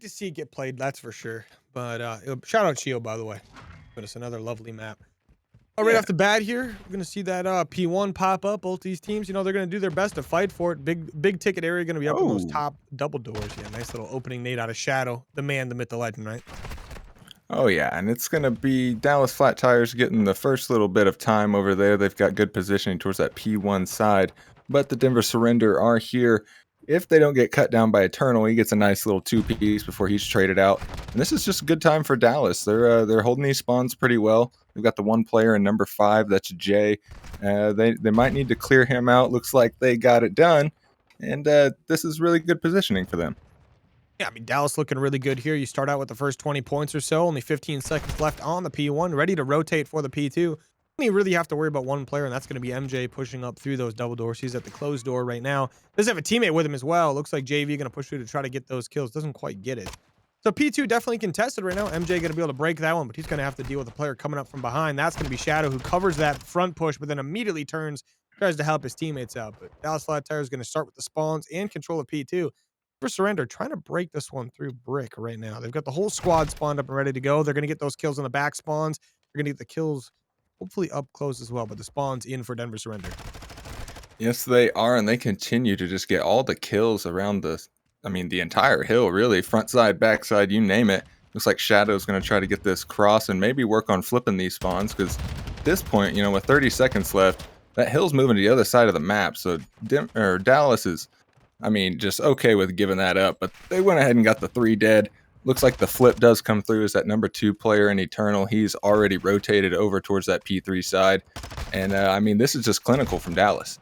to see it get played, that's for sure. But shout out Chio, by the way. But it's another lovely map. Right Yeah. off the bat here, we're gonna see that P1 pop up. Both these teams, they're gonna do their best to fight for it. Big ticket area gonna be up in those Oh. top double doors. Yeah, nice little opening nade out of Shadow. The man, the myth, the legend, right? Oh yeah, and it's gonna be Dallas Flat Tires getting the first little bit of time over there. They've got good positioning towards that P1 side, but the Denver Surrender are here. If they don't get cut down by Eternal, he gets a nice little two-piece before he's traded out. And this is just a good time for Dallas. They're holding these spawns pretty well. They've got the one player in number 5, that's Jay. They might need to clear him out. Looks like they got it done, and this is really good positioning for them. Yeah, I mean, Dallas looking really good here. You start out with the first 20 points or so, only 15 seconds left on the P1, ready to rotate for the P2. You really have to worry about one player, and that's going to be MJ pushing up through those double doors. He's at the closed door right now. Does have a teammate with him as well. Looks like JV going to push through to try to get those kills. Doesn't quite get it. So P2 definitely contested right now. MJ going to be able to break that one, but he's going to have to deal with a player coming up from behind. That's going to be Shadow, who covers that front push, but then immediately tries to help his teammates out. But Dallas Flat Tire is going to start with the spawns and control of P2. For Surrender, trying to break this one through brick right now. They've got the whole squad spawned up and ready to go. They're going to get those kills on the back spawns. They're going to get the kills hopefully up close as well, but the spawn's in for Denver Surrender. Yes, they are, and they continue to just get all the kills around the entire hill, really. Front side, back side, you name it. Looks like Shadow's going to try to get this cross and maybe work on flipping these spawns, because at this point, with 30 seconds left, that hill's moving to the other side of the map. So Dallas is, just okay with giving that up, but they went ahead and got the 3 dead. Looks like the flip does come through as that number 2 player in Eternal. He's already rotated over towards that P3 side. And, this is just clinical from Dallas.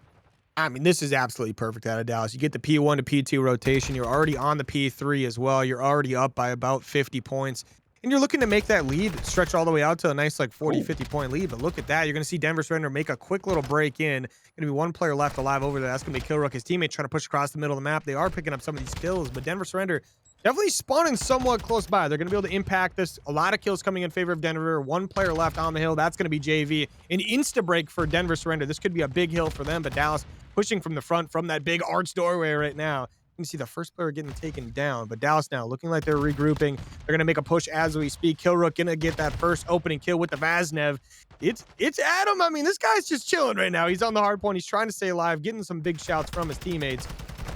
I mean, this is absolutely perfect out of Dallas. You get the P1 to P2 rotation. You're already on the P3 as well. You're already up by about 50 points. And you're looking to make that lead stretch all the way out to a nice 40, 50 point lead. But look at that. You're going to see Denver Surrender make a quick little break in. Going to be one player left alive over there. That's going to be Killrook, his teammate, trying to push across the middle of the map. They are picking up some of these kills, but Denver Surrender definitely spawning somewhat close by. They're going to be able to impact this. A lot of kills coming in favor of Denver. One player left on the hill. That's going to be JV. An insta break for Denver Surrender. This could be a big hill for them, but Dallas pushing from the front from that big arch doorway right now. You can see the first player getting taken down, but Dallas now looking like they're regrouping. They're going to make a push as we speak. Killrook going to get that first opening kill with the Vaznev. It's Adam. I mean, this guy's just chilling right now. He's on the hard point. He's trying to stay alive, getting some big shouts from his teammates.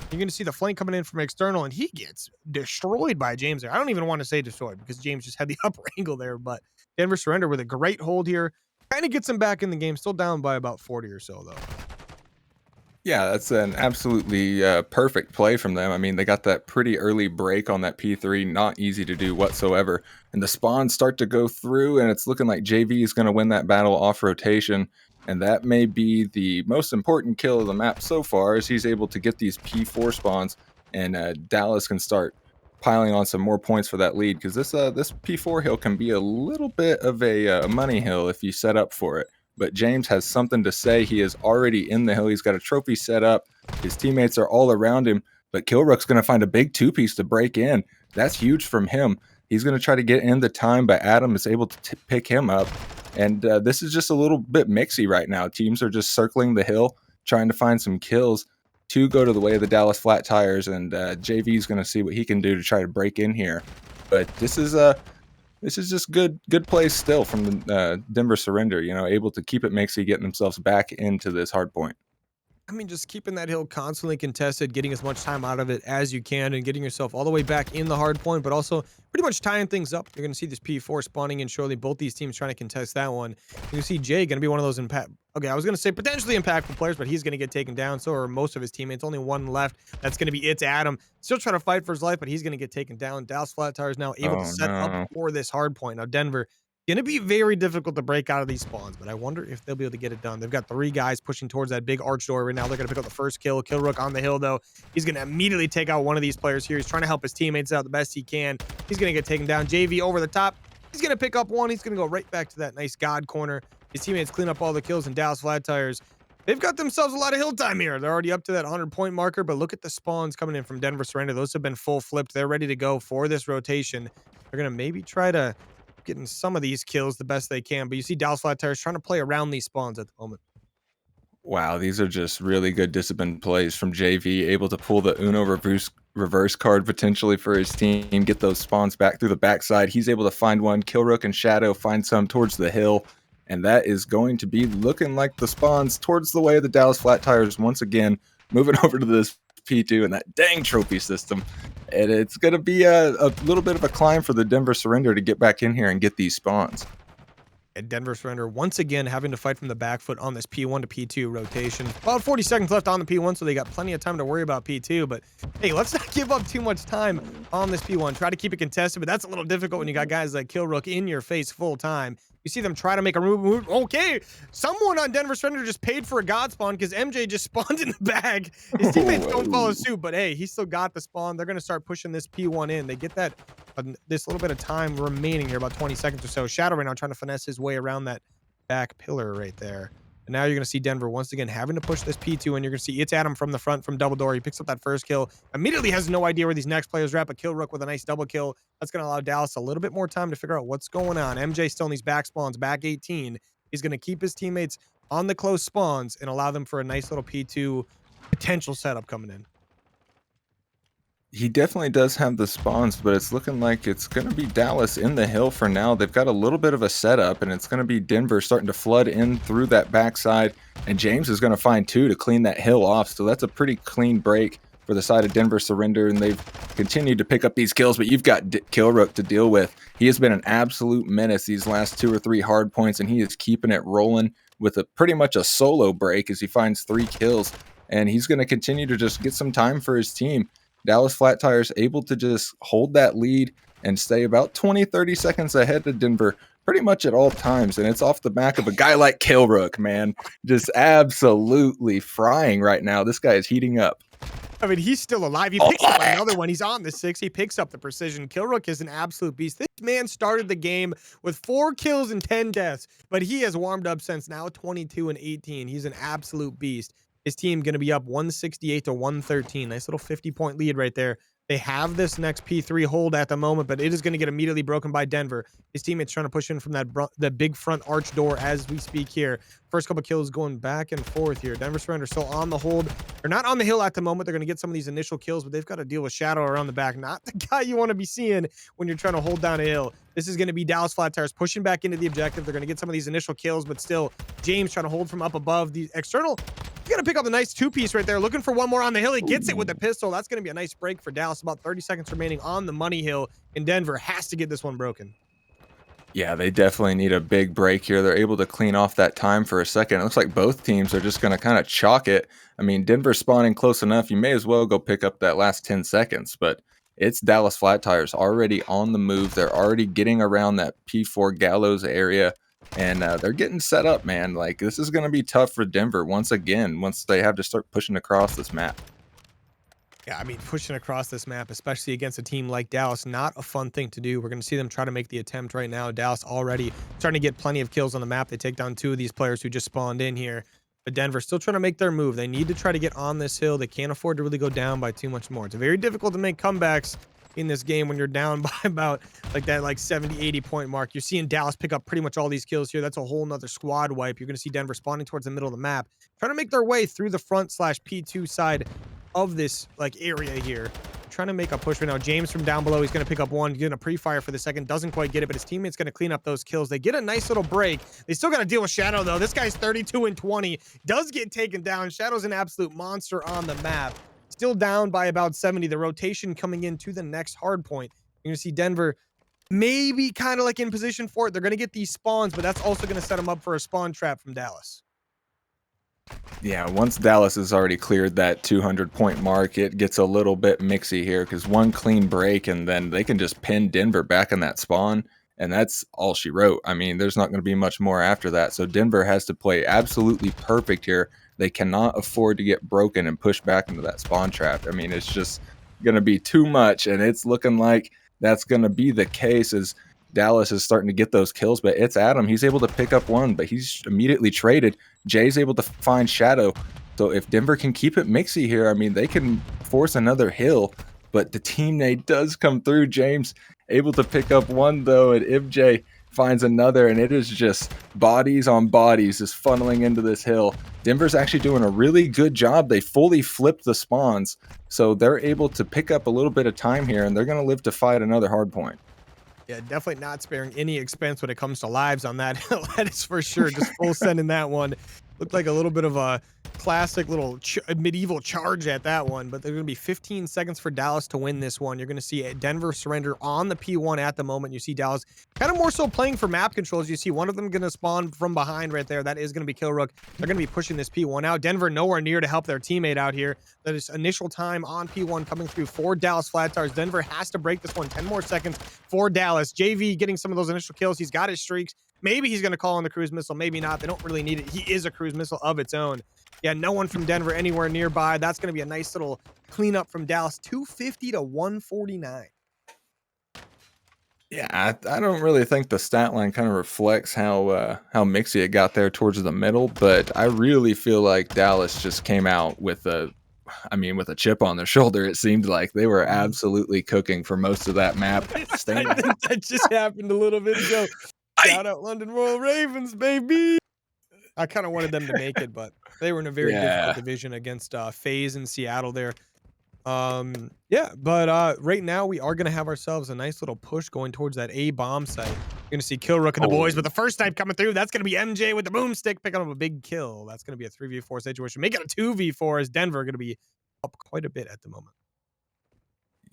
You're going to see the flank coming in from external, and he gets destroyed by James there. I don't even want to say destroyed because James just had the upper angle there, but Denver Surrender with a great hold here. Kind of gets him back in the game. Still down by about 40 or so, though. Yeah, that's an absolutely perfect play from them. They got that pretty early break on that P3, not easy to do whatsoever. And the spawns start to go through, and it's looking like JV is going to win that battle off rotation. And that may be the most important kill of the map so far, as he's able to get these P4 spawns, and Dallas can start piling on some more points for that lead, because this P4 hill can be a little bit of a money hill if you set up for it. But James has something to say. He is already in the hill. He's got a trophy set up. His teammates are all around him, but Killrook's going to find a big 2-piece to break in. That's huge from him. He's going to try to get in the time, but Adam is able to pick him up. And this is just a little bit mixy right now. Teams are just circling the hill, trying to find some kills to go to the way of the Dallas Flat Tires, and JV is going to see what he can do to try to break in here. But this is just good plays still from the Denver Surrender, able to keep it mixy, getting themselves back into this hard point. I mean, just keeping that hill constantly contested, getting as much time out of it as you can, and getting yourself all the way back in the hard point, but also pretty much tying things up. You're going to see this P4 spawning in shortly. Both these teams trying to contest that one. You can see Jay going to be one of those I was going to say potentially impactful players, but he's going to get taken down. So are most of his teammates. Only one left. That's going to be Adam. Still trying to fight for his life, but he's going to get taken down. Dallas Flat Tire is now able to set up for this hard point. Now, Denver going to be very difficult to break out of these spawns, but I wonder if they'll be able to get it done. They've got 3 guys pushing towards that big arch door right now. They're going to pick up the first kill. Killrook on the hill, though. He's going to immediately take out one of these players here. He's trying to help his teammates out the best he can. He's going to get taken down. JV over the top. He's going to pick up one. He's going to go right back to that nice God corner. His teammates clean up all the kills, and Dallas Flat Tires, they've got themselves a lot of hill time here. They're already up to that 100-point marker, but look at the spawns coming in from Denver Surrender. Those have been full flipped. They're ready to go for this rotation. They're going to maybe try to getting some of these kills the best they can, but you see Dallas Flat Tires trying to play around these spawns at the moment. Wow, these are just really good disciplined plays from JV, able to pull the Uno reverse card potentially for his team, get those spawns back through the backside. He's able to find one. Killrook and Shadow find some towards the hill. And that is going to be looking like the spawns towards the way of the Dallas Flat Tires once again, moving over to this P2 and that dang trophy system. And it's going to be a little bit of a climb for the Denver Surrender to get back in here and get these spawns. And Denver Surrender once again having to fight from the back foot on this P1 to P2 rotation. About 40 seconds left on the P1, so they got plenty of time to worry about P2. But hey, let's not give up too much time on this P1. Try to keep it contested, but that's a little difficult when you got guys like Killrook in your face full time. You see them try to make a move. Okay, someone on Denver Surrender just paid for a god spawn because MJ just spawned in the bag. His teammates don't follow suit, but hey, he still got the spawn. They're going to start pushing this P1 in. They get that this little bit of time remaining here, about 20 seconds or so. Shadow right now trying to finesse his way around that back pillar right there. And now you're going to see Denver once again having to push this P2, and you're going to see it's Adam from the front from double door. He picks up that first kill. Immediately has no idea where these next players are at, but Killrook with a nice double kill. That's going to allow Dallas a little bit more time to figure out what's going on. MJ still in these back spawns, back 18. He's going to keep his teammates on the close spawns and allow them for a nice little P2 potential setup coming in. He definitely does have the spawns, but it's looking like it's going to be Dallas in the hill for now. They've got a little bit of a setup, and it's going to be Denver starting to flood in through that backside, and James is going to find two to clean that hill off. So that's a pretty clean break for the side of Denver Surrender, and they've continued to pick up these kills, but you've got Killrook to deal with. He has been an absolute menace these last 2 or 3 hard points, and he is keeping it rolling with a pretty much a solo break as he finds 3 kills, and he's going to continue to just get some time for his team. Dallas Flat Tires able to just hold that lead and stay about 20-30 seconds ahead of Denver pretty much at all times, and it's off the back of a guy like Killrook, man. Just absolutely frying right now. This guy is heating up. I mean, he's still alive. He picks up another one. He's on the 6. He picks up the precision. Killrook is an absolute beast. This man started the game with 4 kills and 10 deaths, but he has warmed up since now 22 and 18. He's an absolute beast. His team going to be up 168 to 113. Nice little 50-point lead right there. They have this next P3 hold at the moment, but it is going to get immediately broken by Denver. His teammates trying to push in from that big front arch door as we speak here. First couple kills going back and forth here. Denver Surrender still on the hold. They're not on the hill at the moment. They're going to get some of these initial kills, but they've got to deal with Shadow around the back. Not the guy you want to be seeing when you're trying to hold down a hill. This is going to be Dallas Flat Tires pushing back into the objective. They're going to get some of these initial kills, but still James trying to hold from up above the external. He's going to pick up a nice 2-piece right there. Looking for one more on the hill. He gets it with the pistol. That's going to be a nice break for Dallas. About 30 seconds remaining on the money hill. And Denver has to get this one broken. Yeah, they definitely need a big break here. They're able to clean off that time for a second. It looks like both teams are just going to kind of chalk it. I mean, Denver spawning close enough. You may as well go pick up that last 10 seconds. But it's Dallas Flat Tires already on the move. They're already getting around that P4 Gallows area. And they're getting set up, man. Like, this is going to be tough for Denver once again, once they have to start pushing across this map. Yeah, I mean, pushing across this map, especially against a team like Dallas, not a fun thing to do. We're going to see them try to make the attempt right now. Dallas already starting to get plenty of kills on the map. They take down 2 of these players who just spawned in here. But Denver still trying to make their move. They need to try to get on this hill. They can't afford to really go down by too much more. It's very difficult to make comebacks in this game when you're down by about like that 70-80 point mark. You're seeing Dallas pick up pretty much all these kills here. That's a whole nother squad wipe. You're going to see Denver spawning towards the middle of the map, trying to make their way through the front / P2 side of this area here. Trying to make a push right now. James from down below, he's going to pick up one, getting a pre-fire for the second, doesn't quite get it, but his teammate's going to clean up those kills. They get a nice little break. They still got to deal with Shadow though. This guy's 32 and 20, does get taken down. Shadow's an absolute monster on the map. Still down by about 70. The rotation coming in to the next hard point. You're going to see Denver maybe kind of in position for it. They're going to get these spawns, but that's also going to set them up for a spawn trap from Dallas. Yeah, once Dallas has already cleared that 200-point mark, it gets a little bit mixy here because one clean break and then they can just pin Denver back in that spawn, and that's all she wrote. I mean, there's not going to be much more after that, so Denver has to play absolutely perfect here. They cannot afford to get broken and push back into that spawn trap. I mean, it's just going to be too much, and it's looking like that's going to be the case as Dallas is starting to get those kills, but it's Adam. He's able to pick up one, but he's immediately traded. Jay's able to find Shadow. So if Denver can keep it mixy here, I mean, they can force another hill, but the teammate does come through. James able to pick up one, though, and MJ finds another, and it is just bodies on bodies just funneling into this hill. Denver's actually doing a really good job. They fully flipped the spawns, so they're able to pick up a little bit of time here, and they're going to live to fight another hard point. Yeah, definitely not sparing any expense when it comes to lives on that hill. That is for sure. Just full sending that one. Looked like a little bit of a classic little medieval charge at that one, but there's going to be 15 seconds for Dallas to win this one. You're going to see a Denver surrender on the P1 at the moment. You see Dallas kind of more so playing for map controls. You see one of them going to spawn from behind right there. That is going to be Kill Rook. They're going to be pushing this P1 out. Denver nowhere near to help their teammate out here. That is initial time on P1 coming through for Dallas Flat Tires. Denver has to break this one. 10 more seconds for Dallas. JV getting some of those initial kills. He's got his streaks. Maybe he's going to call on the cruise missile. Maybe not. They don't really need it. He is a cruise missile of its own. Yeah, no one from Denver anywhere nearby. That's going to be a nice little cleanup from Dallas. 250 to 149. Yeah, I don't really think the stat line kind of reflects how mixy it got there towards the middle, but I really feel like Dallas just came out with with a chip on their shoulder. It seemed like they were absolutely cooking for most of that map. I think that just happened a little bit ago. Shout out London Royal Ravens, baby. I kind of wanted them to make it, but they were in a very difficult Yeah. division against FaZe in Seattle there. Yeah, but right now we are gonna have ourselves a nice little push going towards that A bomb site. You're gonna see Kill Rook and the boys, Oh, but the first snipe coming through, that's gonna be MJ with the boomstick picking up a big kill. That's gonna be a 3v4 situation. Make it a 2v4 as Denver gonna be up quite a bit at the moment.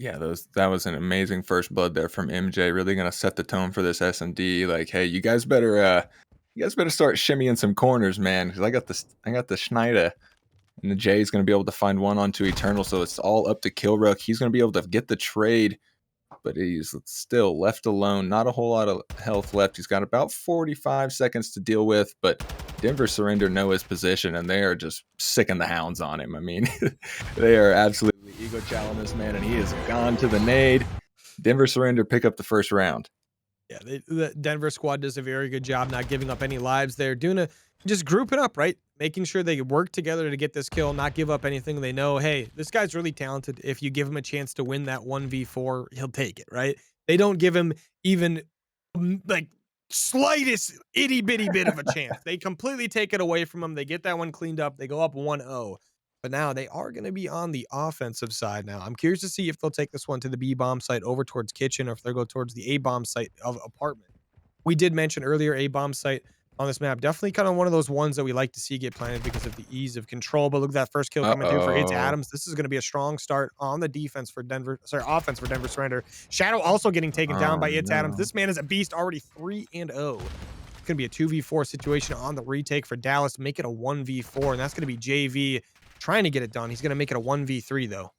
yeah, that was an amazing first blood there from MJ. Really gonna set the tone for this S&D. Like, hey, you guys better start shimmying some corners, man, because I got the Schneider. And the J is going to be able to find one onto Eternal, so it's all up to Killrook. He's going to be able to get the trade, but he's still left alone. Not a whole lot of health left. He's got about 45 seconds to deal with, but Denver Surrender know his position, and they are just sicking the hounds on him. I mean, they are absolutely ego challenging this man, and he has gone to the nade. Denver Surrender pick up the first round. Yeah, the Denver squad does a very good job not giving up any lives there. Doing just grouping up, right? Making sure they work together to get this kill, not give up anything. They know, hey, this guy's really talented. If you give him a chance to win that 1v4, he'll take it, right? They don't give him even like slightest itty bitty bit of a chance. They completely take it away from him. They get that one cleaned up. They go up 1-0. But now they are going to be on the offensive side now. I'm curious to see if they'll take this one to the B bomb site over towards kitchen or if they'll go towards the A bomb site of apartment. We did mention earlier A bomb site on this map. Definitely kind of one of those ones that we like to see get planted because of the ease of control. But look at that first kill coming through for It's Uh-oh. Adams. This is going to be a strong start on the defense for Denver. Sorry, offense for Denver Surrender. Shadow also getting taken down Oh, by It's Adams. no. This man is a beast already 3-0. It's going to be a 2v4 situation on the retake for Dallas to make it a 1v4. And that's going to be JV trying to get it done. He's going to make it a 1v3 though.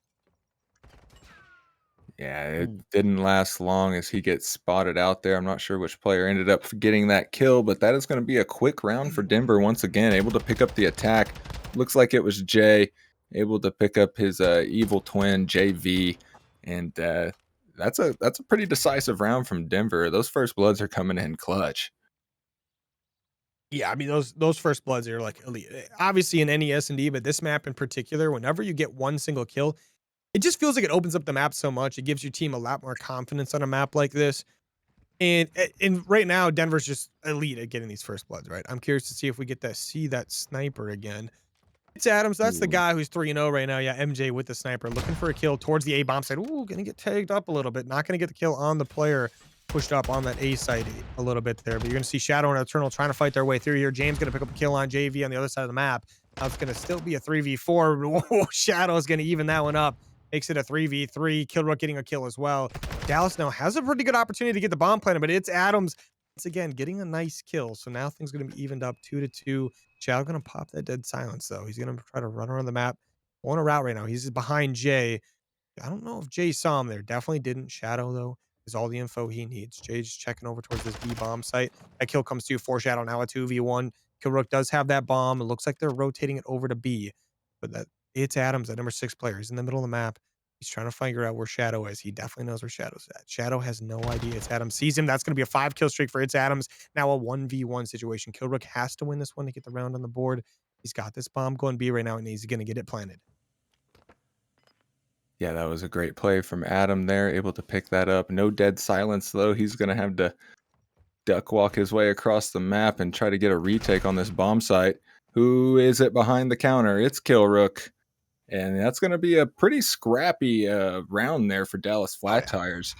Yeah, it didn't last long as he gets spotted out there. I'm not sure which player ended up getting that kill, but that is going to be a quick round for Denver once again, able to pick up the attack. Looks like it was Jay, able to pick up his evil twin JV, and that's a pretty decisive round from Denver. Those first bloods are coming in clutch. Yeah, I mean those first bloods are like elite. Obviously in any S&D, but this map in particular, whenever you get one single kill, it just feels like it opens up the map so much. It gives your team a lot more confidence on a map like this. And right now, Denver's just elite at getting these first bloods, right? I'm curious to see if we get to see that sniper again. It's Adams. That's the Ooh. guy who's 3-0 right now. Yeah, MJ with the sniper, looking for a kill towards the A bomb side. Ooh, gonna get tagged up a little bit. Not gonna get the kill on the player. Pushed up on that A side a little bit there. But you're gonna see Shadow and Eternal trying to fight their way through here. James gonna pick up a kill on JV on the other side of the map. Now it's gonna still be a 3v4. Shadow is gonna even that one up. Makes it a 3v3. Killrook getting a kill as well. Dallas now has a pretty good opportunity to get the bomb planted, but it's Adams once again getting a nice kill. So now things gonna be evened up 2-2. Shadow gonna pop that dead silence though. He's gonna try to run around the map on a route right now. He's behind Jay. I don't know if Jay saw him there. Definitely didn't. Shadow though is all the info he needs. Jay's just checking over towards this B bomb site. That kill comes to Foreshadow now a 2v1. Killrook does have that bomb. It looks like they're rotating it over to B. But that it's Adams, that number 6 player. He's in the middle of the map. He's trying to figure out where Shadow is. He definitely knows where Shadow's at. Shadow has no idea it's Adams. Sees him. That's going to be a 5-kill streak for It's Adams. Now a 1v1 situation. Killrook has to win this one to get the round on the board. He's got this bomb going B right now, and he's going to get it planted. Yeah, that was a great play from Adam there, able to pick that up. No dead silence though. He's gonna have to duck walk his way across the map and try to get a retake on this bomb site. Who is it behind the counter? It's Killrook. And that's going to be a pretty scrappy round there for Dallas Oh Flat yeah. Tires.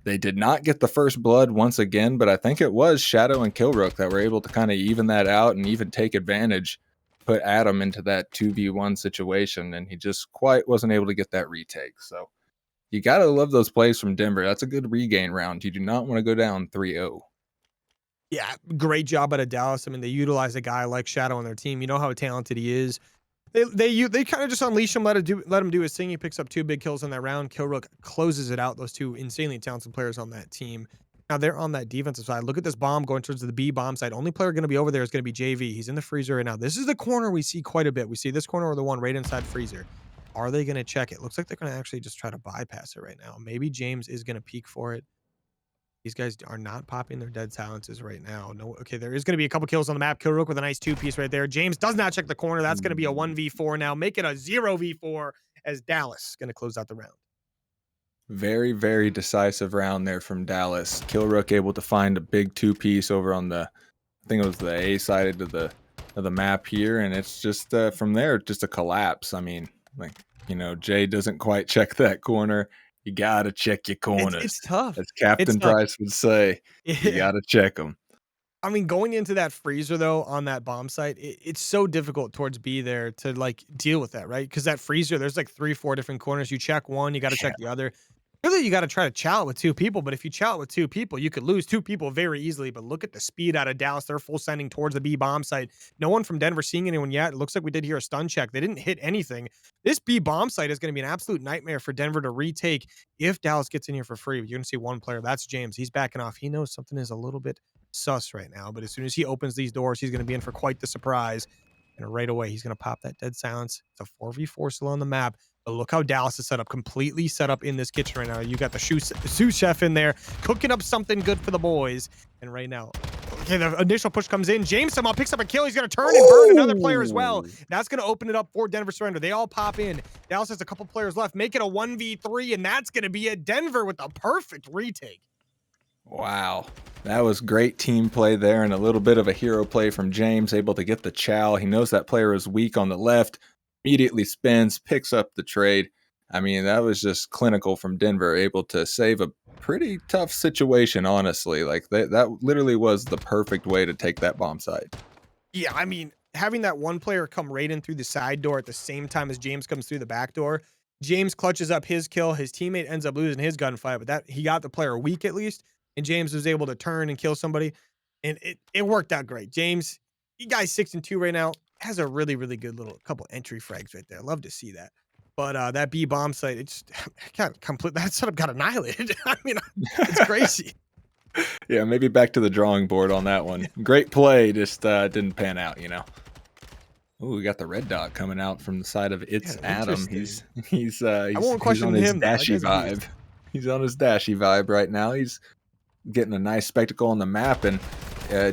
They did not get the first blood once again, but I think it was Shadow and Killrook that were able to kind of even that out and even take advantage, put Adam into that 2v1 situation, and he just quite wasn't able to get that retake. So you got to love those plays from Denver. That's a good regain round. You do not want to go down 3-0. Yeah, great job out of Dallas. I mean, they utilize a guy like Shadow on their team. You know how talented he is. They kind of just unleash him, let him do his thing. He picks up 2 big kills in that round. Killrook closes it out. Those 2 insanely talented players on that team. Now they're on that defensive side. Look at this bomb going towards the B bomb side. Only player going to be over there is going to be JV. He's in the freezer right now. This is the corner we see quite a bit. We see this corner or the one right inside freezer. Are they going to check it? Looks like they're going to actually just try to bypass it right now. Maybe James is going to peek for it. These guys are not popping their dead silences right now. No, okay, there is going to be a couple kills on the map. Killrook with a nice 2-piece right there. James does not check the corner. That's going to be a 1v4 now. Make it a 0v4 as Dallas is going to close out the round. Very, very decisive round there from Dallas. Killrook able to find a big 2-piece over on the, I think it was the A side of the map here, and it's just from there just a collapse. I mean, like, Jay doesn't quite check that corner. You gotta check your corners. It's tough. As Captain Tough. Price would say, you gotta check them. I mean, going into that freezer though on that bomb site, it's so difficult towards B there to like deal with that, right? Because that freezer, there's like 3, 4 different corners. You check one, you got to check the other. Really, you got to try to chow it with 2 people. But if you chow it with 2 people, you could lose 2 people very easily. But look at the speed out of Dallas. They're full sending towards the B bomb site. No one from Denver seeing anyone yet. It looks like we did hear a stun check. They didn't hit anything. This B bomb site is going to be an absolute nightmare for Denver to retake if Dallas gets in here for free. You're going to see one player. That's James. He's backing off. He knows something is a little bit sus right now. But as soon as he opens these doors, he's going to be in for quite the surprise. And right away, he's going to pop that dead silence. It's a 4v4 still on the map. But look how Dallas is set up, completely set up in this kitchen right now. You got the sous chef in there, cooking up something good for the boys. And right now, okay, the initial push comes in. James somehow picks up a kill. He's going to turn and burn another player as well. That's going to open it up for Denver surrender. They all pop in. Dallas has a couple players left. Make it a 1v3, and that's going to be a Denver with a perfect retake. Wow. That was great team play there and a little bit of a hero play from James, able to get the chow. He knows that player is weak on the left, immediately spins, picks up the trade. I mean, that was just clinical from Denver, able to save a pretty tough situation, honestly. Like, that literally was the perfect way to take that bomb site. Yeah, I mean, having that one player come right in through the side door at the same time as James comes through the back door, James clutches up his kill. His teammate ends up losing his gunfight, but that he got the player weak at least, and James was able to turn and kill somebody, and it worked out great. James, you guys 6-2 right now, has a really, really good little couple entry frags right there. Love to see that. But that B bomb site, it just got complete. That setup got annihilated. I mean, it's crazy. Yeah, maybe back to the drawing board on that one. Great play, just didn't pan out, Ooh, we got the red dot coming out from the side of It's Adam. He's I won't question on his him, though. That dashy guy's vibe. weird. He's on his dashy vibe right now. He's getting a nice spectacle on the map, and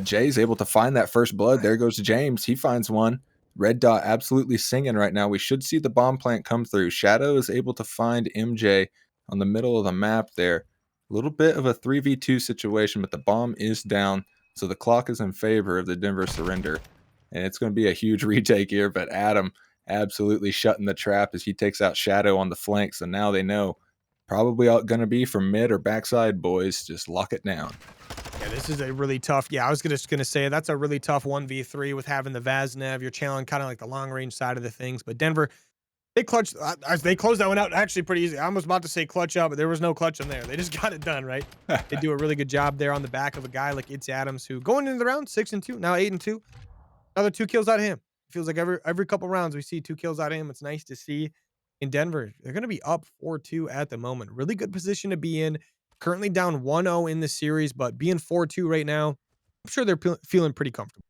Jay's able to find that first blood. There goes James. He finds one. Red dot absolutely singing right now. We should see the bomb plant come through. Shadow is able to find MJ on the middle of the map there. A little bit of a 3v2 situation, but the bomb is down, so the clock is in favor of the Denver surrender. And it's going to be a huge retake here, but Adam absolutely shutting the trap as he takes out Shadow on the flank. So now they know probably going to be from mid or backside, boys. Just lock it down. Yeah, this is a really tough. Yeah, I was just gonna say that's a really tough 1v3 with having the Vaznev. You're channeling kind of like the long range side of the things. But Denver, they clutched. They closed that one out actually pretty easy. I was about to say clutch out, but there was no clutch in there. They just got it done right. They do a really good job there on the back of a guy like It's Adams, who going into the round 6-2, now 8-2. Another 2 kills out of him. It feels like every couple rounds we see 2 kills out of him. It's nice to see. In Denver, they're going to be up 4-2 at the moment. Really good position to be in. Currently down 1-0 in the series, but being 4-2 right now, I'm sure they're feeling pretty comfortable.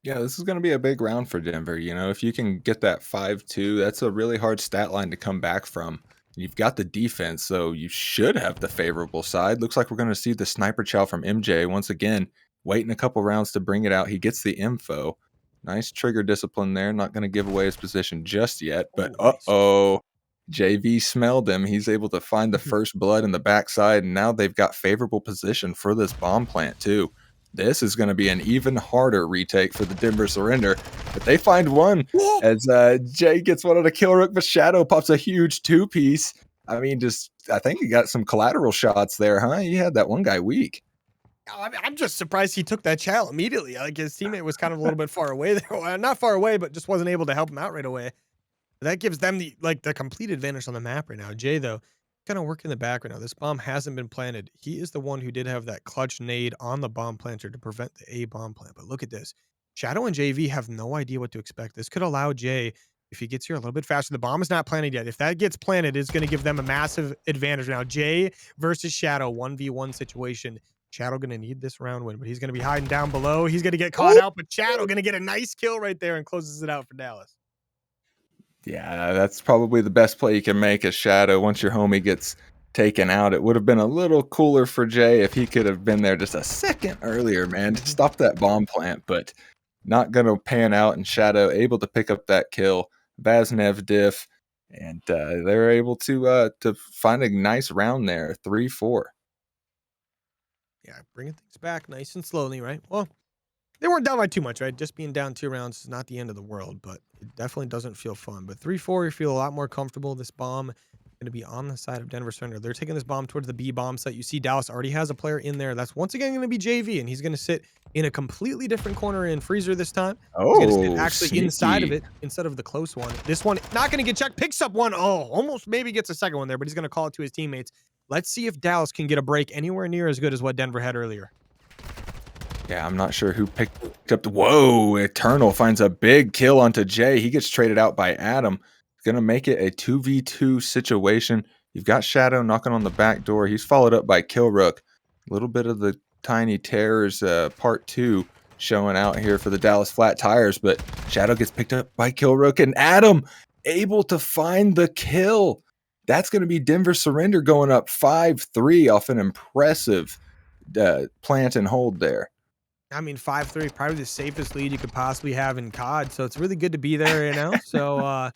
Yeah, this is going to be a big round for Denver. If you can get that 5-2, that's a really hard stat line to come back from. You've got the defense, so you should have the favorable side. Looks like we're going to see the sniper chow from MJ once again, waiting a couple rounds to bring it out. He gets the info. Nice trigger discipline there. Not going to give away his position just yet, but uh-oh. JV smelled him. He's able to find the first blood in the backside, and now they've got favorable position for this bomb plant too. this is going to be an even harder retake for the Denver Surrender. But they find one Whoa! as Jay gets one on a kill rook, but Shadow pops a huge two-piece. I mean, just I think he got some collateral shots there, huh? He had that one guy weak. I'm just surprised he took that challenge immediately. Like his teammate was kind of a little bit far away there. Well, not far away, but just wasn't able to help him out right away. That gives them the complete advantage on the map right now. Jay though, kind of working the back right now. This bomb hasn't been planted. He is the one who did have that clutch nade on the bomb planter to prevent the A bomb plant. But look at this. Shadow and JV have no idea what to expect. This could allow Jay, if he gets here a little bit faster, the bomb is not planted yet. If that gets planted, it's going to give them a massive advantage. Now, Jay versus Shadow, 1v1 situation. Shadow going to need this round win, but he's going to be hiding down below. He's going to get caught out, but Shadow going to get a nice kill right there and closes it out for Dallas. Yeah, that's probably the best play you can make as Shadow once your homie gets taken out. It would have been a little cooler for Jay if he could have been there just a second earlier, man, to stop that bomb plant, but not going to pan out, and Shadow able to pick up that kill. Vaznev diff, and they're able to find a nice round there, 3-4. Yeah, bringing things back nice and slowly, right? Well, they weren't down by too much, right? Just being down 2 rounds is not the end of the world, but it definitely doesn't feel fun. But 3-4, you feel a lot more comfortable. This bomb going to be on the side of Denver Surrender. They're taking this bomb towards the B bomb site. You see Dallas already has a player in there. That's once again going to be JV, and he's going to sit in a completely different corner in Freezer this time. He's going to sit Oh, actually inside of sneaky. it instead of the close one. This one not going to get checked. Picks up one. Oh, almost maybe gets a second one there, but he's going to call it to his teammates. Let's see if Dallas can get a break anywhere near as good as what Denver had earlier. Yeah, I'm not sure who picked up the. Whoa, Eternal finds a big kill onto Jay. He gets traded out by Adam. Gonna make it a 2v2 situation. You've got Shadow knocking on the back door. He's followed up by Killrook. A little bit of the Tiny Terrors part 2 showing out here for the Dallas Flat Tires, but Shadow gets picked up by Killrook, and Adam able to find the kill. That's going to be Denver Surrender going up 5-3 off an impressive plant and hold there. I mean, 5-3, probably the safest lead you could possibly have in COD. So it's really good to be there, you know? So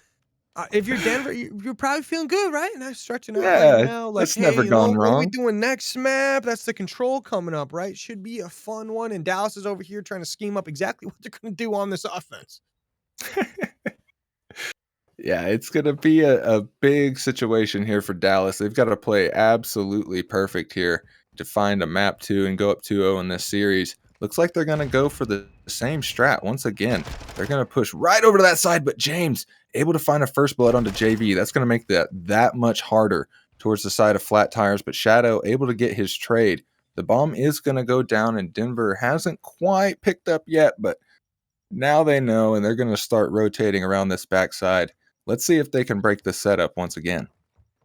if you're Denver, you're probably feeling good, right? And I'm stretching out right Yeah, now. Like, that's hey, never gone what are we wrong. doing next map? That's the control coming up, right? Should be a fun one. And Dallas is over here trying to scheme up exactly what they're going to do on this offense. Yeah, it's going to be a big situation here for Dallas. They've got to play absolutely perfect here to find a map 2 and go up 2-0 in this series. Looks like they're going to go for the same strat once again. They're going to push right over to that side, but James able to find a first blood onto JV. That's going to make that much harder towards the side of Flat Tires, but Shadow able to get his trade. The bomb is going to go down, and Denver hasn't quite picked up yet, but now they know, and they're going to start rotating around this backside. Let's see if they can break the setup once again.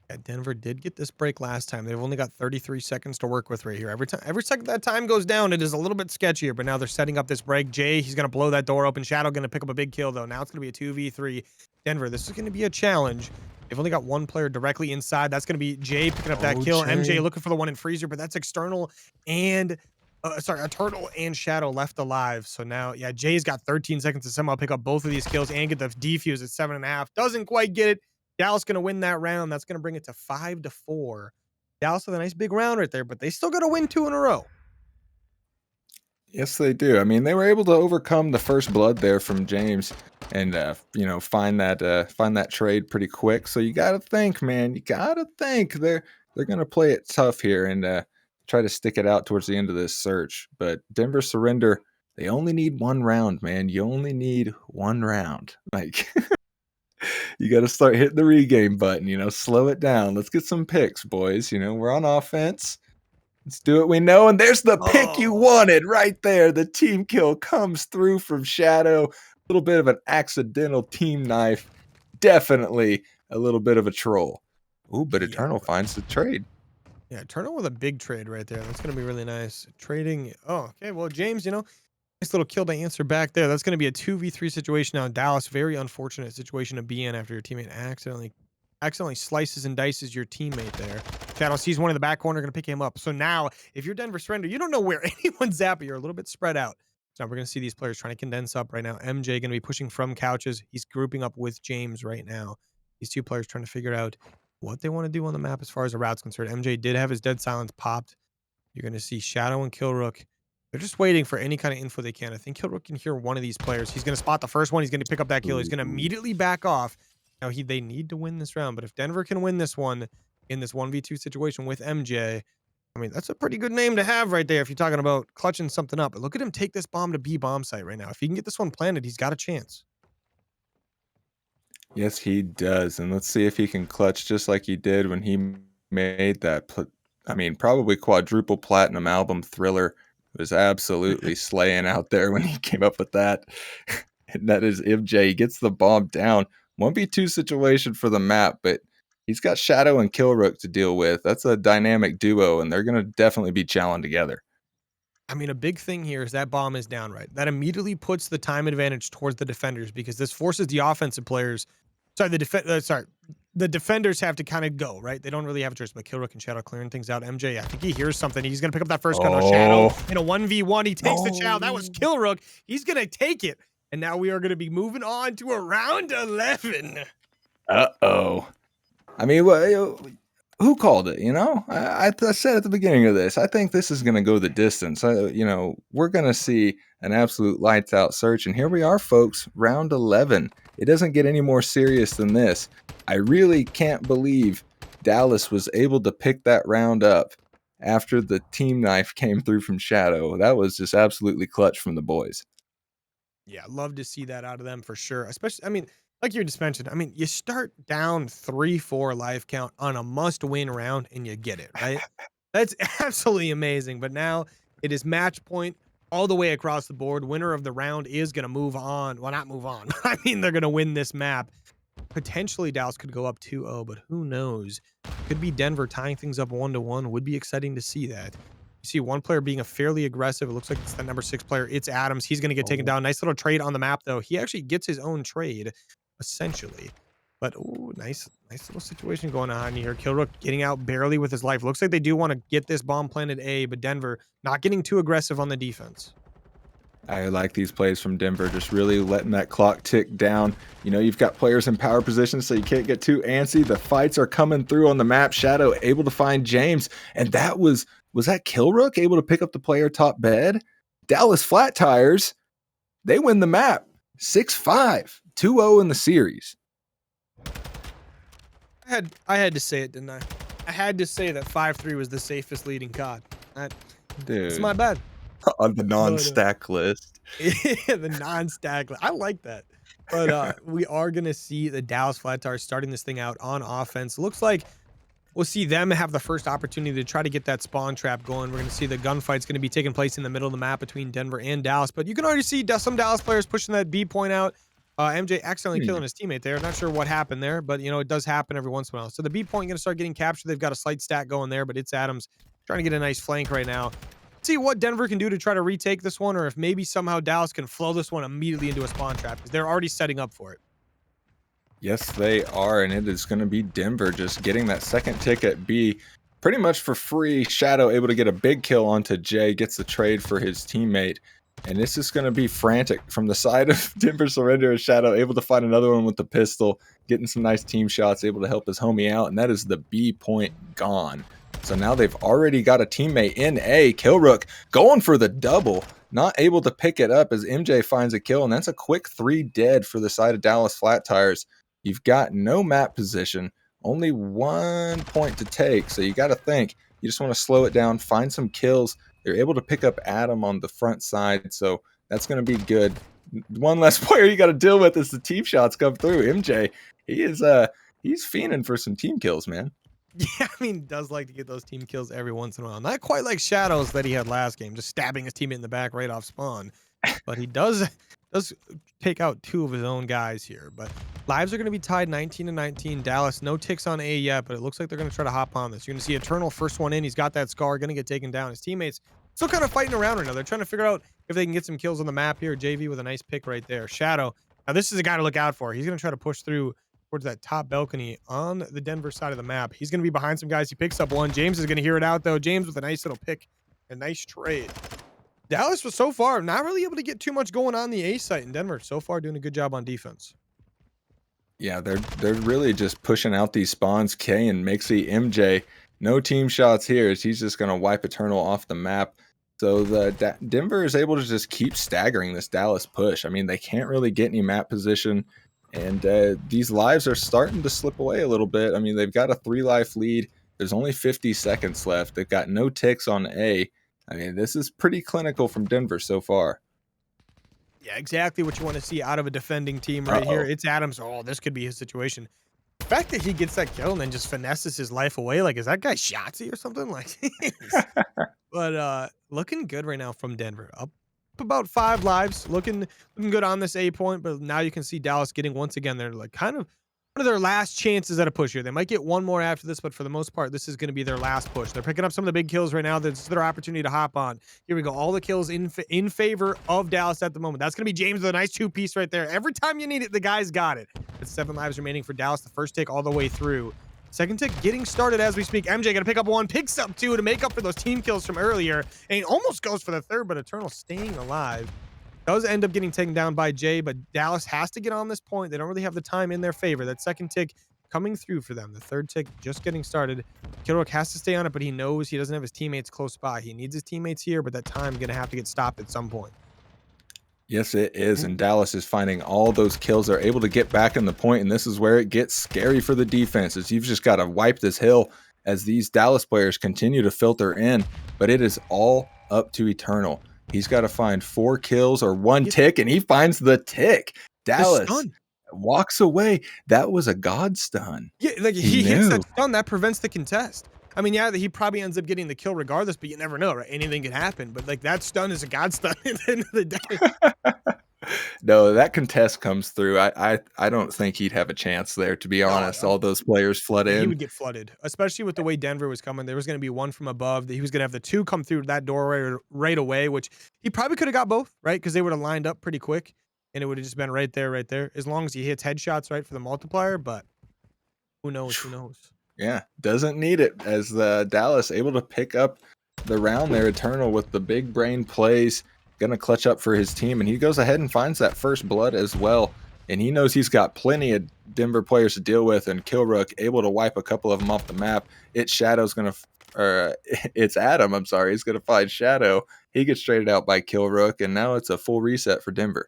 Yeah, Denver did get this break last time. They've only got 33 seconds to work with right here. Every second that time goes down, it is a little bit sketchier, but now they're setting up this break. Jay, he's going to blow that door open. Shadow going to pick up a big kill, though. Now it's going to be a 2v3. Denver, this is going to be a challenge. They've only got one player directly inside. That's going to be Jay picking up that kill. Jay. MJ looking for the one in Freezer, but that's external and Eternal and Shadow left alive. So now, yeah, Jay's got 13 seconds to somehow pick up both of these kills and get the defuse at 7.5. Doesn't quite get it. Dallas going to win that round. That's going to bring it to 5-4. Dallas with a nice big round right there, but they still got to win 2 in a row. Yes, they do. I mean, they were able to overcome the first blood there from James, and find that trade pretty quick. So you got to think, man. You got to think they're going to play it tough here and try to stick it out towards the end of this search. But Denver Surrender, they only need 1 round, man. You only need 1 round. Like you got to start hitting the regame button. Slow it down. Let's get some picks, boys. We're on offense. Let's do what we know. And there's the pick you wanted right there. The team kill comes through from Shadow. A little bit of an accidental team knife. Definitely a little bit of a troll. Ooh, but Eternal finds the trade. Yeah, Eternal with a big trade right there. That's going to be really nice. Trading. Oh, okay. Well, James, nice little kill to answer back there. That's going to be a 2v3 situation now in Dallas. Very unfortunate situation to be in after your teammate accidentally slices and dices your teammate there. Shadow sees one in the back corner, going to pick him up. So now, if you're Denver Surrender, you don't know where anyone's at, but you're a little bit spread out. So now we're going to see these players trying to condense up right now. MJ going to be pushing from couches. He's grouping up with James right now. These 2 players trying to figure out what they want to do on the map as far as the route's concerned. MJ did have his dead silence popped. You're going to see Shadow and Killrook. They're just waiting for any kind of info they can. I think Killrook can hear one of these players. He's going to spot the first one. He's going to pick up that kill. He's going to Ooh. immediately back off. Now, they need to win this round, but if Denver can win this one in this 1v2 situation with MJ, I mean, that's a pretty good name to have right there if you're talking about clutching something up. But look at him take this bomb to B bomb site right now. If he can get this one planted, he's got a chance. Yes, he does. And let's see if he can clutch just like he did when he made that, probably quadruple platinum album Thriller. It was absolutely slaying out there when he came up with that. And that is MJ. He gets the bomb down. 1v2 situation for the map, but he's got Shadow and Killrook to deal with. That's a dynamic duo, and they're going to definitely be challenged together. I mean, a big thing here is that bomb is down right. That immediately puts the time advantage towards the defenders because this forces the offensive players. The defenders have to kind of go, right? They don't really have a choice, but Killrook and Shadow clearing things out. MJ, I think he hears something. He's going to pick up that first gun. No, Shadow in a 1v1. He takes the Shadow. That was Killrook. He's going to take it. And now we are going to be moving on to a round 11. Uh-oh. I mean, who called it? I said at the beginning of this, I think this is going to go the distance. We're going to see an absolute lights out search. And here we are, folks, round 11. It doesn't get any more serious than this. I really can't believe Dallas was able to pick that round up after the team knife came through from Shadow. That was just absolutely clutch from the boys. Yeah, love to see that out of them for sure. Especially, I mean, like you just mentioned, I mean, you start down 3-4 life count on a must-win round and you get it, right? That's absolutely amazing. But now it is match point all the way across the board. Winner of the round is going to move on. Well, not move on. I mean, they're going to win this map. Potentially, Dallas could go up 2-0, but who knows? Could be Denver tying things up 1-1. Would be exciting to see that. You see one player being a fairly aggressive. It looks like it's the number 6 player. It's Adams. He's going to get taken down. Nice little trade on the map, though. He actually gets his own trade, essentially. But, ooh, nice little situation going on here. Killrook getting out barely with his life. Looks like they do want to get this bomb planted A, but Denver not getting too aggressive on the defense. I like these plays from Denver, just really letting that clock tick down. You've got players in power positions, so you can't get too antsy. The fights are coming through on the map. Shadow able to find James, and that was that Killrook able to pick up the player top bed? Dallas Flat Tires, they win the map. 6-5, 2-0 in the series. I had to say it, didn't I? I had to say that 5-3 was the safest leading COD. Dude, it's my bad. On the non-stack list. Yeah, the non-stack list. I like that. But we are going to see the Dallas Flat Tires starting this thing out on offense. Looks like we'll see them have the first opportunity to try to get that spawn trap going. We're going to see the gunfight's going to be taking place in the middle of the map between Denver and Dallas. But you can already see some Dallas players pushing that B point out. MJ accidentally killing his teammate there. Not sure what happened there, but, it does happen every once in a while. So the B point going to start getting captured. They've got a slight stack going there, but it's Adams trying to get a nice flank right now. See what Denver can do to try to retake this one, or if maybe somehow Dallas can flow this one immediately into a spawn trap because they're already setting up for it. Yes, they are, and it is going to be Denver just getting that second tick at B pretty much for free. Shadow able to get a big kill onto Jay, gets the trade for his teammate, and this is going to be frantic from the side of Denver Surrender as Shadow able to find another one with the pistol, getting some nice team shots, able to help his homie out, and that is the B point gone. So now they've already got a teammate in A. Killrook going for the double, not able to pick it up as MJ finds a kill, and that's a quick 3 dead for the side of Dallas Flat Tires. You've got no map position, only 1 point to take, so you got to think. You just want to slow it down, find some kills. They're able to pick up Adam on the front side, so that's going to be good. One less player you got to deal with as the team shots come through. MJ, he's fiending for some team kills, man. Yeah, I mean, does like to get those team kills every once in a while. Not quite like Shadows that he had last game, just stabbing his teammate in the back right off spawn. But he does take out 2 of his own guys here. But lives are going to be tied 19-19. Dallas, no ticks on A yet, but it looks like they're going to try to hop on this. You're going to see Eternal first one in. He's got that scar, going to get taken down. His teammates still kind of fighting around right now. They're trying to figure out if they can get some kills on the map here. JV with a nice pick right there. Shadow. Now, this is a guy to look out for. He's going to try to push through towards that top balcony on the Denver side of the map. He's going to be behind some guys. He picks up one. James is going to hear it out, though. James with a nice little pick. A nice trade. Dallas was so far not really able to get too much going on the A site in Denver. So far doing a good job on defense. Yeah, they're really just pushing out these spawns. K and Mixie, MJ, no team shots here as he's just going to wipe Eternal off the map. So Denver is able to just keep staggering this Dallas push. I mean, they can't really get any map position, and these lives are starting to slip away a little bit. I mean, they've got a 3-life lead. There's only 50 seconds left. They've got no ticks on A. I mean, this is pretty clinical from Denver so far. Yeah, exactly what you want to see out of a defending team right here. Uh-oh. It's Adams. Oh, this could be his situation. The fact that he gets that kill and then just finesses his life away, like, is that guy Shotzi or something? Like, jeez. But looking good right now from Denver. Up about 5 lives. Looking good on this A point, but now you can see Dallas getting once again they're like kind of one of their last chances at a push here. They might get one more after this, but for the most part, this is going to be their last push. They're picking up some of the big kills right now. This is their opportunity to hop on. Here we go. All the kills in favor of Dallas at the moment. That's going to be James with a nice 2-piece right there. Every time you need it, the guy's got it. It's 7 lives remaining for Dallas. The first tick all the way through. Second tick getting started as we speak. MJ going to pick up 1, picks up 2 to make up for those team kills from earlier, and he almost goes for the third, but Eternal staying alive. Does end up getting taken down by Jay, but Dallas has to get on this point. They don't really have the time in their favor. That second tick coming through for them. The third tick just getting started. Killrook has to stay on it, but he knows he doesn't have his teammates close by. He needs his teammates here, but that time going to have to get stopped at some point. Yes, it is, and Dallas is finding all those kills. They're able to get back in the point, and this is where it gets scary for the defenses. You've just got to wipe this hill as these Dallas players continue to filter in, but it is all up to Eternal. He's got to find 4 kills or 1 tick, and he finds the tick. Dallas walks away. That was a god stun. Yeah, like he hits that stun, that prevents the contest. I mean, yeah, he probably ends up getting the kill regardless, but you never know, right? Anything can happen. But like that stun is a god stun at the end of the day. No, that contest comes through. I don't think he'd have a chance there, to be honest. All those players flood in. He would get flooded, especially with the way Denver was coming. There was going to be 1 from above. He was going to have the 2 come through that doorway right away, which he probably could have got both, right? Because they would have lined up pretty quick, and it would have just been right there, as long as he hits headshots right for the multiplier. But who knows? Who knows? Yeah, doesn't need it, as the Dallas able to pick up the round there. Eternal with the big brain plays, gonna clutch up for his team, and he goes ahead and finds that first blood as well. And he knows he's got plenty of Denver players to deal with, and Killrook able to wipe a couple of them off the map. It's Adam, I'm sorry, he's gonna find Shadow. He gets traded out by Killrook, and now it's a full reset for Denver.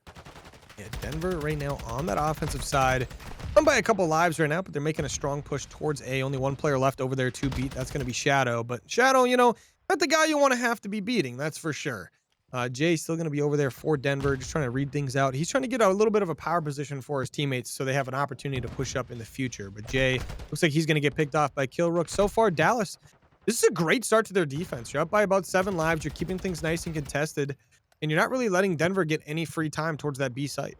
Yeah, Denver right now on that offensive side, done by a couple lives right now, but they're making a strong push towards A. Only 1 player left over there to beat. That's going to be Shadow. But Shadow, not the guy you want to have to be beating. That's for sure. Jay's still going to be over there for Denver, just trying to read things out. He's trying to get a little bit of a power position for his teammates so they have an opportunity to push up in the future. But Jay looks like he's going to get picked off by Killrook. So far, Dallas, this is a great start to their defense. You're up by about 7 lives. You're keeping things nice and contested, and you're not really letting Denver get any free time towards that B site.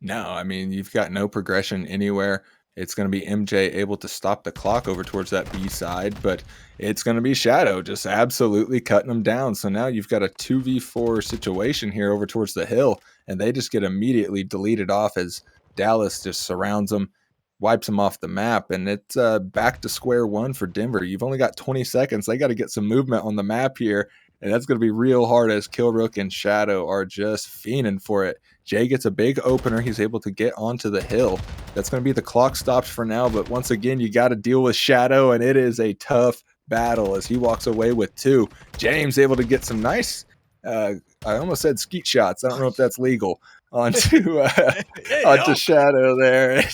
No, I mean, you've got no progression anywhere. It's going to be MJ able to stop the clock over towards that B side, but it's going to be Shadow just absolutely cutting them down. So now you've got a 2v4 situation here over towards the hill, and they just get immediately deleted off as Dallas just surrounds them, wipes them off the map, and it's back to square one for Denver. You've only got 20 seconds. They got to get some movement on the map here, and that's going to be real hard as Killrook and Shadow are just fiending for it. Jay gets a big opener. He's able to get onto the hill. That's going to be the clock stopped for now, but once again, you got to deal with Shadow, and it is a tough battle as he walks away with 2. James able to get some nice, I almost said skeet shots. I don't know if that's legal, onto Shadow there.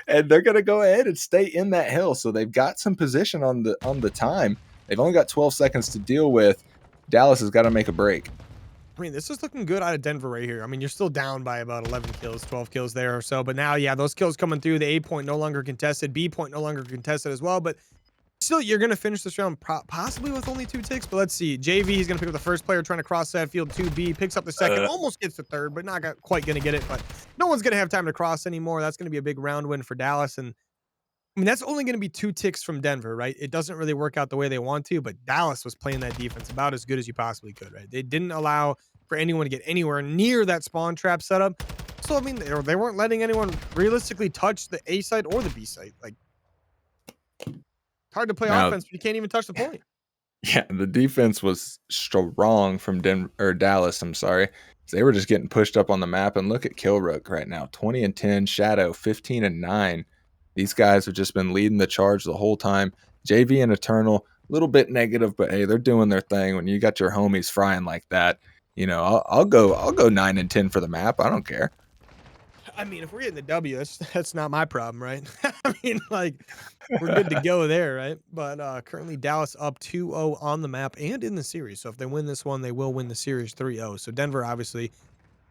And they're going to go ahead and stay in that hill, so they've got some position on the time. They've only got 12 seconds to deal with. Dallas has got to make a break. I mean, this is looking good out of Denver right here. I mean, you're still down by about 11 kills, 12 kills there or so. But now, yeah, those kills coming through. The A point no longer contested. B point no longer contested as well. But still, you're going to finish this round possibly with only 2 ticks. But let's see. JV, he's going to pick up the first player trying to cross that field. 2B, picks up the second. Almost gets the third, but not quite going to get it. But no one's going to have time to cross anymore. That's going to be a big round win for Dallas. And I mean, that's only going to be 2 ticks from Denver, right? It doesn't really work out the way they want to, but Dallas was playing that defense about as good as you possibly could, right? They didn't allow for anyone to get anywhere near that spawn trap setup. So, I mean, they weren't letting anyone realistically touch the A site or the B site. Like, it's hard to play offense, but you can't even touch the point. Yeah, the defense was strong from Dallas, I'm sorry. They were just getting pushed up on the map, and look at Killrook right now, 20-10, Shadow 15-9. These guys have just been leading the charge the whole time. JV and Eternal little bit negative, but hey, they're doing their thing. When you got your homies frying like that, I'll go 9 and 10 for the map. I don't care. I mean, if we're getting the W, that's not my problem, right? I mean, like, we're good to go there, right? But currently Dallas up 2-0 on the map and in the series. So if they win this one, they will win the series 3-0. So Denver obviously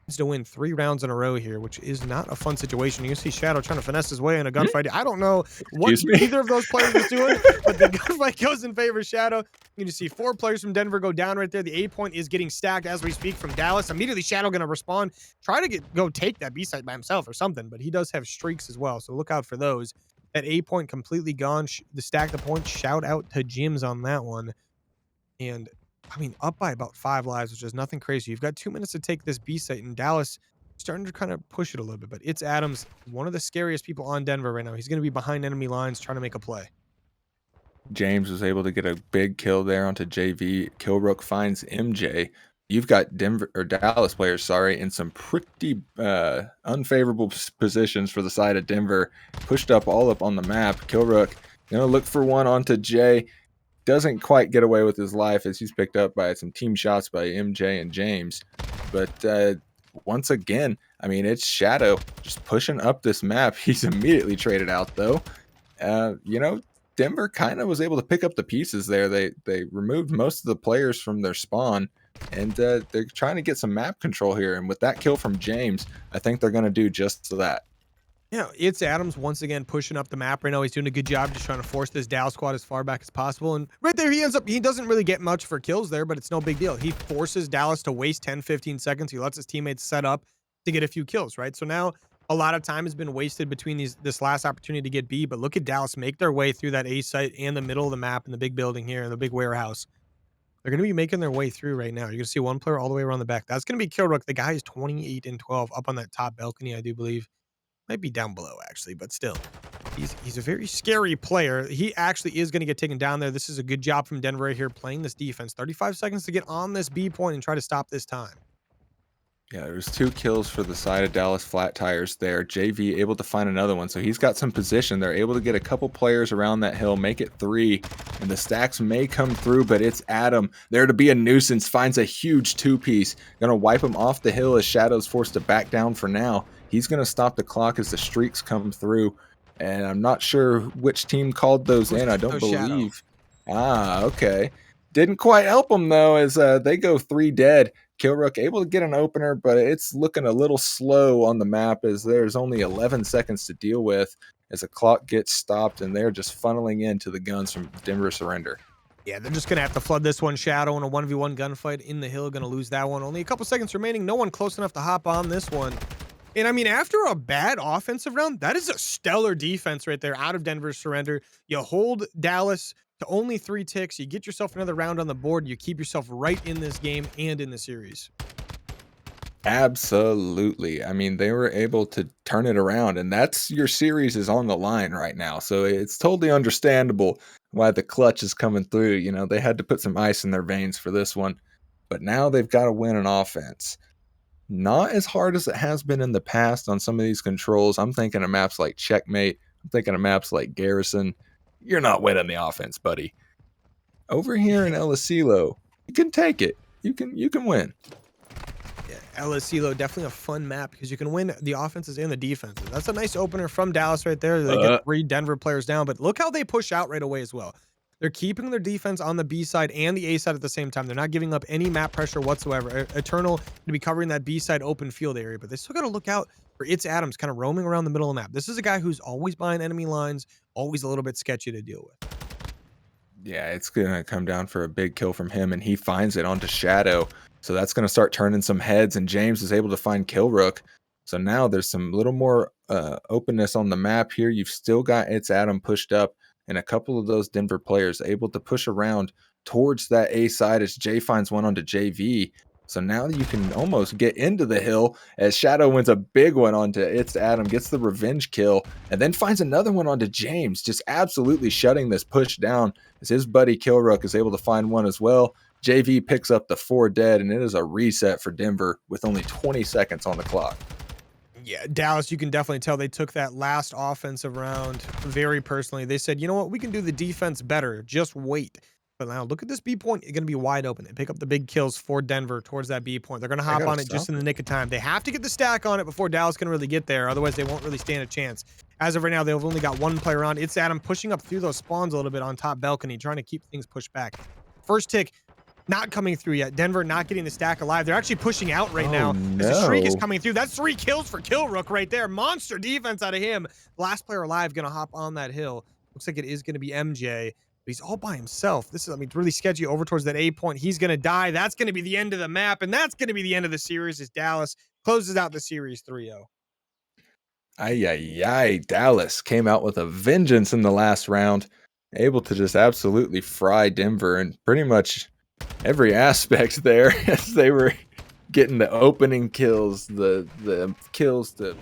needs to win 3 rounds in a row here, which is not a fun situation. You can see Shadow trying to finesse his way in a Hmm? gunfight. I don't know what Excuse me. either of those players is doing, but the gunfight goes in favor of Shadow. You can see 4 players from Denver go down right there. The A point is getting stacked as we speak from Dallas. Immediately Shadow going to respond, try to go take that B site by himself or something, but he does have streaks as well. So look out for those. That A point completely gone. The stack the points. Shout out to Jims on that one. And I mean, up by about 5 lives, which is nothing crazy. You've got 2 minutes to take this B site, and Dallas starting to kind of push it a little bit. But it's Adams, one of the scariest people on Denver right now. He's going to be behind enemy lines trying to make a play. James was able to get a big kill there onto JV. Kilrook finds MJ. You've got Denver or Dallas players, sorry, in some pretty unfavorable positions for the side of Denver. Pushed all up on the map. Kilrook, look for one onto Jay. Doesn't quite get away with his life as he's picked up by some team shots by MJ and James. But once again, I mean, it's Shadow just pushing up this map. He's immediately traded out, though. Denver kind of was able to pick up the pieces there. They removed most of the players from their spawn, and they're trying to get some map control here. And with that kill from James, I think they're going to do just that. Yeah, it's Adams once again pushing up the map right now. He's doing a good job just trying to force this Dallas squad as far back as possible. And right there, he doesn't really get much for kills there, but it's no big deal. He forces Dallas to waste 10, 15 seconds. He lets his teammates set up to get a few kills, right? So now a lot of time has been wasted between this last opportunity to get B, but look at Dallas make their way through that A site and the middle of the map in the big building here, in the big warehouse. They're going to be making their way through right now. You're going to see one player all the way around the back. That's going to be Kilrook. The guy is 28 and 12 up on that top balcony, I do believe. Might be down below, actually, but still. He's a very scary player. He actually is going to get taken down there. This is a good job from Denver right here playing this defense. 35 seconds to get on this B point and try to stop this time. Yeah, there's 2 kills for the side of Dallas Flat Tires there. JV able to find another one, so he's got some position. They're able to get a couple players around that hill, make it 3, and the stacks may come through, but it's Adam there to be a nuisance. Finds a huge 2-piece. Gonna wipe him off the hill as Shadow's forced to back down for now. He's gonna stop the clock as the streaks come through, and I'm not sure which team called those in. I don't believe. Okay. Didn't quite help them though, as they go 3 dead. Kilrook able to get an opener, but it's looking a little slow on the map as there's only 11 seconds to deal with as the clock gets stopped, and they're just funneling into the guns from Denver Surrender. Yeah, they're just going to have to flood this one. Shadow in a 1v1 gunfight in the hill. Going to lose that one. Only a couple seconds remaining. No one close enough to hop on this one. And I mean, after a bad offensive round, that is a stellar defense right there out of Denver's Surrender. You hold Dallas to only 3 ticks. You get yourself another round on the board. You keep yourself right in this game and in the series. Absolutely. I mean, they were able to turn it around, and that's your series is on the line right now. So it's totally understandable why the clutch is coming through. They had to put some ice in their veins for this one, but now they've got to win an offense. Not as hard as it has been in the past on some of these controls. I'm thinking of maps like Checkmate. I'm thinking of maps like Garrison. You're not winning the offense, buddy. Over here in El Asilo, you can take it. You can win. Yeah, El Asilo, definitely a fun map because you can win the offenses and the defenses. That's a nice opener from Dallas right there. They get 3 Denver players down, but look how they push out right away as well. They're keeping their defense on the B side and the A side at the same time. They're not giving up any map pressure whatsoever. Eternal to be covering that B side open field area, but they still got to look out for It's Adams kind of roaming around the middle of the map. This is a guy who's always behind enemy lines, always a little bit sketchy to deal with. Yeah, it's going to come down for a big kill from him, and he finds it onto Shadow. So that's going to start turning some heads, and James is able to find Kilrook. So now there's some little more openness on the map here. You've still got It's Adam pushed up, and a couple of those Denver players able to push around towards that A side as Jay finds one onto JV. So now you can almost get into the hill as Shadow wins a big one onto It's Adam, gets the revenge kill, and then finds another one onto James, just absolutely shutting this push down as his buddy Kilrook is able to find one as well. JV picks up the 4 dead, and it is a reset for Denver with only 20 seconds on the clock. Yeah, Dallas, you can definitely tell they took that last offensive round very personally. They said, you know what, we can do the defense better. Just wait. but now look at this B point. It's going to be wide open. They pick up the big kills for Denver towards that B point. They're going to hop on it just in the nick of time. They have to get the stack on it before Dallas can really get there. Otherwise, they won't really stand a chance. As of right now, they've only got one player on. It's Adam pushing up through those spawns a little bit on top balcony, trying to keep things pushed back. First tick not coming through yet. Denver not getting the stack alive. They're actually pushing out right now as the streak is coming through. That's 3 kills for Killrook right there. Monster defense out of him. Last player alive going to hop on that hill. Looks like it is going to be MJ. But he's all by himself. This is, I mean, really sketchy over towards that A point. He's going to die. That's going to be the end of the map, and that's going to be the end of the series as Dallas closes out the series 3-0. Ay, ay, ay. Dallas came out with a vengeance in the last round, able to just absolutely fry Denver in pretty much every aspect there as they were getting the opening kills, the kills to